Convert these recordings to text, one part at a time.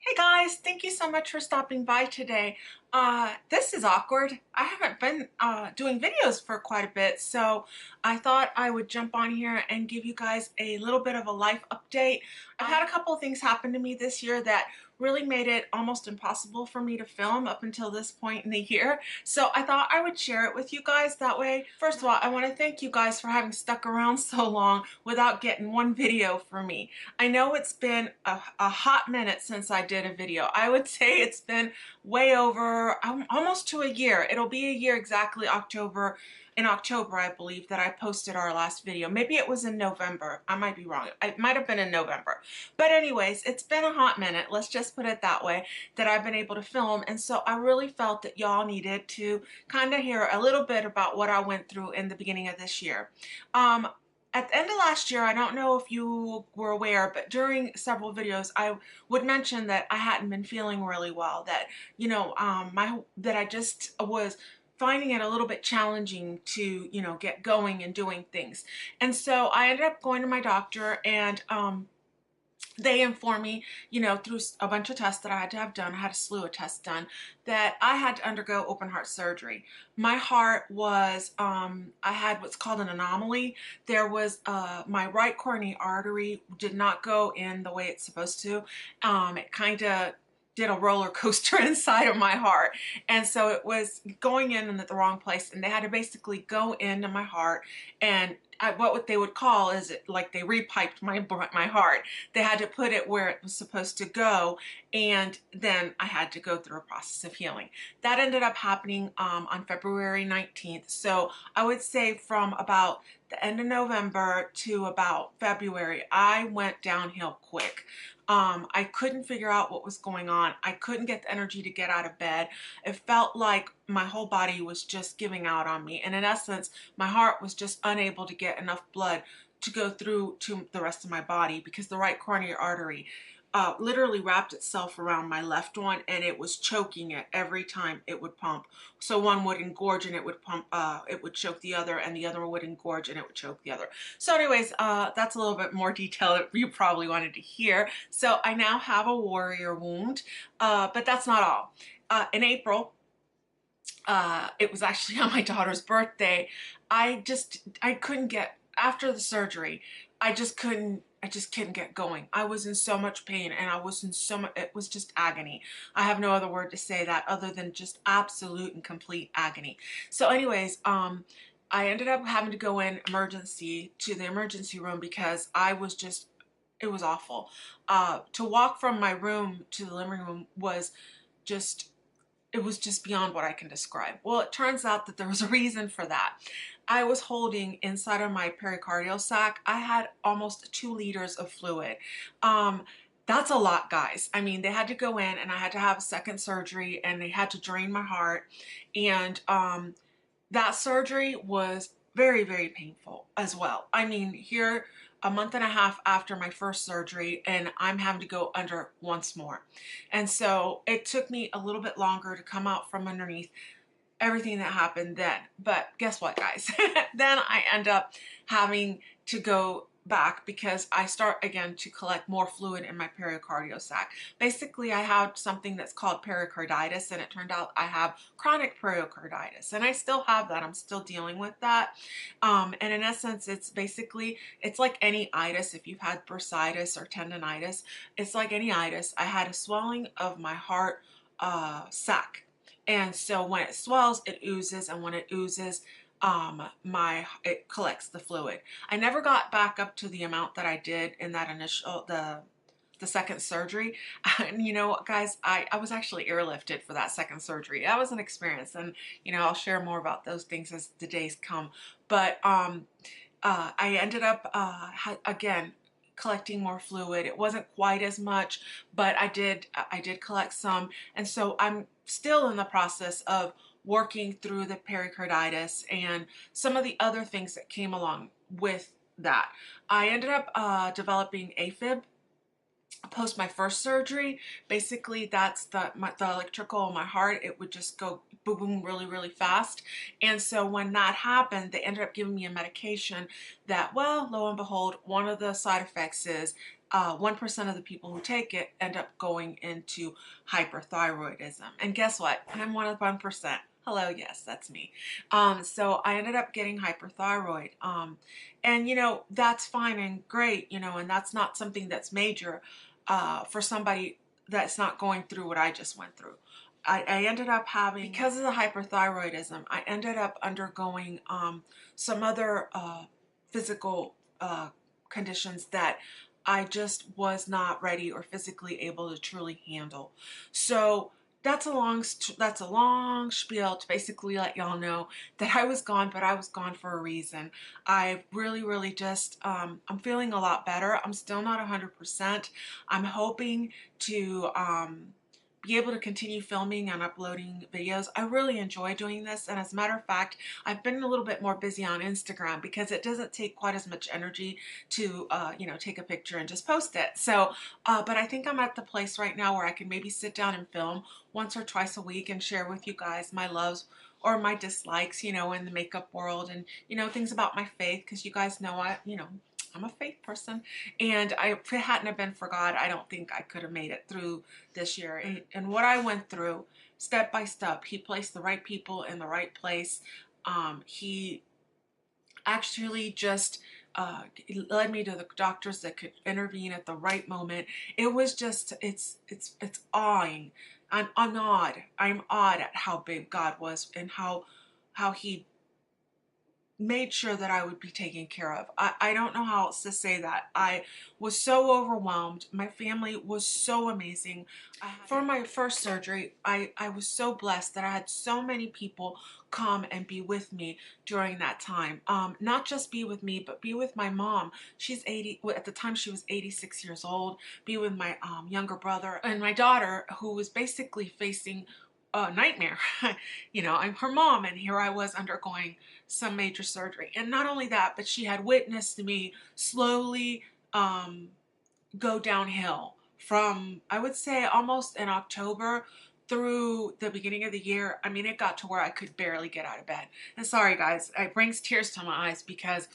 Hey guys, thank you so much for stopping by today. This is awkward. I haven't been doing videos for quite a bit, so I thought I would jump on here and give you guys a little bit of a life update. I've had a couple of things happen to me this year that really made it almost impossible for me to film up until this point in the year. So I thought I would share it with you guys that way. First of all, I want to thank you guys for having stuck around so long without getting one video from me. I know it's been a hot minute since I did a video. I would say it's been way over almost to a year. It'll be a year exactly in October, I believe, that I posted our last video. Maybe it was in November. I might be wrong. It might have been in November. But anyways, it's been a hot minute, let's just put it that way, that I've been able to film. And so I really felt that y'all needed to kind of hear a little bit about what I went through in the beginning of this year. At the end of last year, I don't know if you were aware, but during several videos, I would mention that I hadn't been feeling really well, that, that I just was finding it a little bit challenging to, get going and doing things. And so I ended up going to my doctor and, they informed me, through a bunch of tests that I had to have done, I had a slew of tests done, that I had to undergo open heart surgery. My heart was, I had what's called an anomaly. There was, my right coronary artery did not go in the way it's supposed to. It kind of did a roller coaster inside of my heart. And so it was going in the wrong place, and they had to basically go into my heart and what they would call is it like they repiped my heart. They had to put it where it was supposed to go, and then I had to go through a process of healing. That ended up happening on February 19th. So I would say from about the end of November to about February, I went downhill quick. I couldn't figure out what was going on. I couldn't get the energy to get out of bed. It felt like my whole body was just giving out on me. And in essence, my heart was just unable to get enough blood to go through to the rest of my body because the right coronary artery literally wrapped itself around my left one, and it was choking it every time it would pump. So one would engorge and it would pump, it would choke the other, and the other would engorge and it would choke the other. So anyways, that's a little bit more detail that you probably wanted to hear. So I now have a warrior wound, but that's not all. In April, it was actually on my daughter's birthday. I couldn't get, after the surgery, I just couldn't get going. I was in so much pain, and I was in so much, it was just agony. I have no other word to say that other than just absolute and complete agony. So anyways, I ended up having to go in to the emergency room because I was just, it was awful. To walk from my room to the living room was just, it was just beyond what I can describe. Well, it turns out that there was a reason for that. I was holding inside of my pericardial sac, I had almost 2 liters of fluid. That's a lot, guys. I mean, they had to go in and I had to have a second surgery, and they had to drain my heart. And that surgery was very, very painful as well. I mean, here a month and a half after my first surgery, and I'm having to go under once more. And so it took me a little bit longer to come out from underneath everything that happened then. But guess what, guys? Then I end up having to go back because I start again to collect more fluid in my pericardial sac. Basically, I had something that's called pericarditis, and it turned out I have chronic pericarditis, and I still have that. I'm still dealing with that. And in essence, it's basically, it's like any itis. If you've had bursitis or tendonitis, it's like any itis. I had a swelling of my heart sac. And so when it swells, it oozes, and when it oozes, it collects the fluid. I never got back up to the amount that I did in that initial, the second surgery. And you know what, guys, I was actually airlifted for that second surgery. That was an experience, and I'll share more about those things as the days come. But I ended up again collecting more fluid. It wasn't quite as much, but I did collect some, and so I'm still in the process of working through the pericarditis and some of the other things that came along with that. I ended up developing AFib, post my first surgery, basically that's the electrical in my heart, it would just go boom boom really really fast. And so when that happened, they ended up giving me a medication that, well, lo and behold, one of the side effects is 1% of the people who take it end up going into hyperthyroidism. And guess what? I'm one of the 1%. Hello, yes, that's me. So I ended up getting hyperthyroid. And you know, that's fine and great, you know, and that's not something that's major for somebody that's not going through what I just went through. I ended up having, because of the hyperthyroidism, I ended up undergoing some other physical conditions that I just was not ready or physically able to truly handle. So that's a long spiel to basically let y'all know that I was gone, but I was gone for a reason. I really, really just, I'm feeling a lot better. I'm still not 100%. I'm hoping to be able to continue filming and uploading videos. I really enjoy doing this, and as a matter of fact, I've been a little bit more busy on Instagram because it doesn't take quite as much energy to you know, take a picture and just post it. So but I think I'm at the place right now where I can maybe sit down and film once or twice a week and share with you guys my loves or my dislikes, you know, in the makeup world, and you know, things about my faith, because you guys know I'm a faith person, and if it hadn't have been for God, I don't think I could have made it through this year. And what I went through, step by step, He placed the right people in the right place. He actually just led me to the doctors that could intervene at the right moment. It was just, it's awing. I'm awed. I'm awed at how big God was and how He made sure that I would be taken care of. I don't know how else to say that. I was so overwhelmed. My family was so amazing. For my first surgery, I was so blessed that I had so many people come and be with me during that time. Not just be with me, but be with my mom. She's 80, at the time she was 86 years old. Be with my younger brother and my daughter, who was basically facing a nightmare. You know, I'm her mom, and here I was undergoing some major surgery. And not only that, but she had witnessed me slowly go downhill from, I would say, almost in October through the beginning of the year. I mean, it got to where I could barely get out of bed. And sorry guys, it brings tears to my eyes because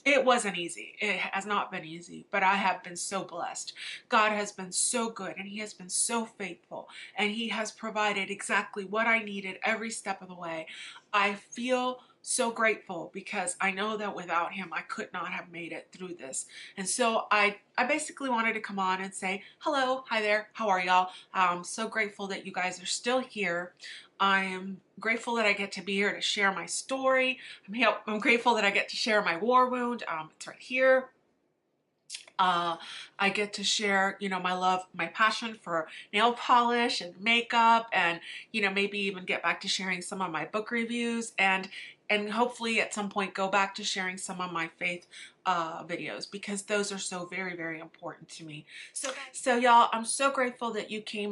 it wasn't easy. It has not been easy, but I have been so blessed. God has been so good, and He has been so faithful, and He has provided exactly what I needed every step of the way. I feel so grateful because I know that without Him I could not have made it through this. And so I basically wanted to come on and say hello, hi there, how are y'all? I'm so grateful that you guys are still here. I am grateful that I get to be here to share my story. I'm grateful that I get to share my war wound. It's right here. I get to share, you know, my love, my passion for nail polish and makeup, and, you know, maybe even get back to sharing some of my book reviews, and hopefully at some point go back to sharing some of my faith videos, because those are so very, very important to me. So y'all, I'm so grateful that you came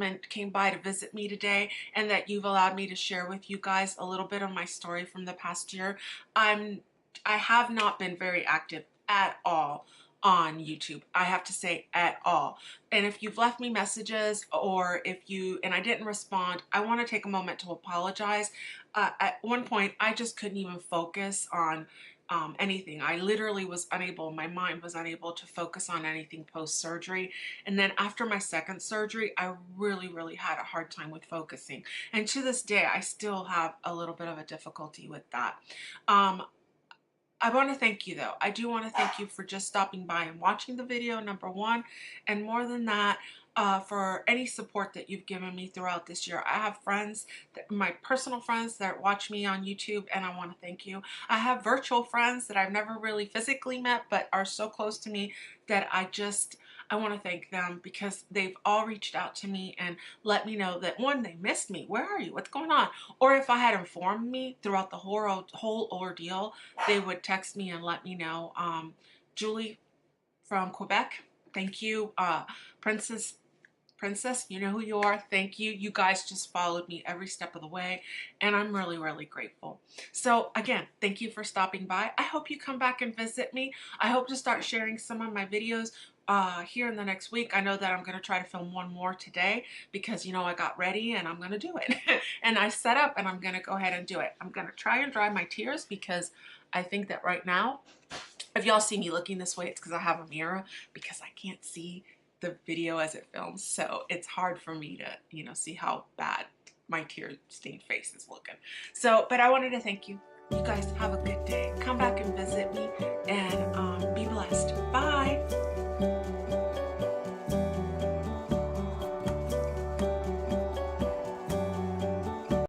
by to visit me today, and that you've allowed me to share with you guys a little bit of my story from the past year. I have not been very active at all on YouTube. I have to say, at all. And if you've left me messages, or if you, and I didn't respond, I want to take a moment to apologize. At one point, I just couldn't even focus on anything. I literally was unable, my mind was unable to focus on anything post-surgery. And then after my second surgery, I really, really had a hard time with focusing. And to this day, I still have a little bit of a difficulty with that. I want to thank you though. I do want to thank you for just stopping by and watching the video, number one. And more than that, for any support that you've given me throughout this year. I have friends, my personal friends that watch me on YouTube, and I want to thank you. I have virtual friends that I've never really physically met, but are so close to me that I want to thank them, because they've all reached out to me and let me know that, one, they missed me. Where are you? What's going on? Or if I had informed me throughout the whole ordeal, they would text me and let me know. Julie from Quebec, thank you. Princess, you know who you are. Thank you. You guys just followed me every step of the way, and I'm really, really grateful. So again, thank you for stopping by. I hope you come back and visit me. I hope to start sharing some of my videos here in the next week. I know that I'm going to try to film one more today because, you know, I got ready and I'm going to do it. And I set up and I'm going to go ahead and do it. I'm going to try and dry my tears because I think that right now, if y'all see me looking this way, it's because I have a mirror because I can't see the video as it films. So it's hard for me to, you know, see how bad my tear stained face is looking. So, but I wanted to thank you. You guys have a good day. Come back and visit me.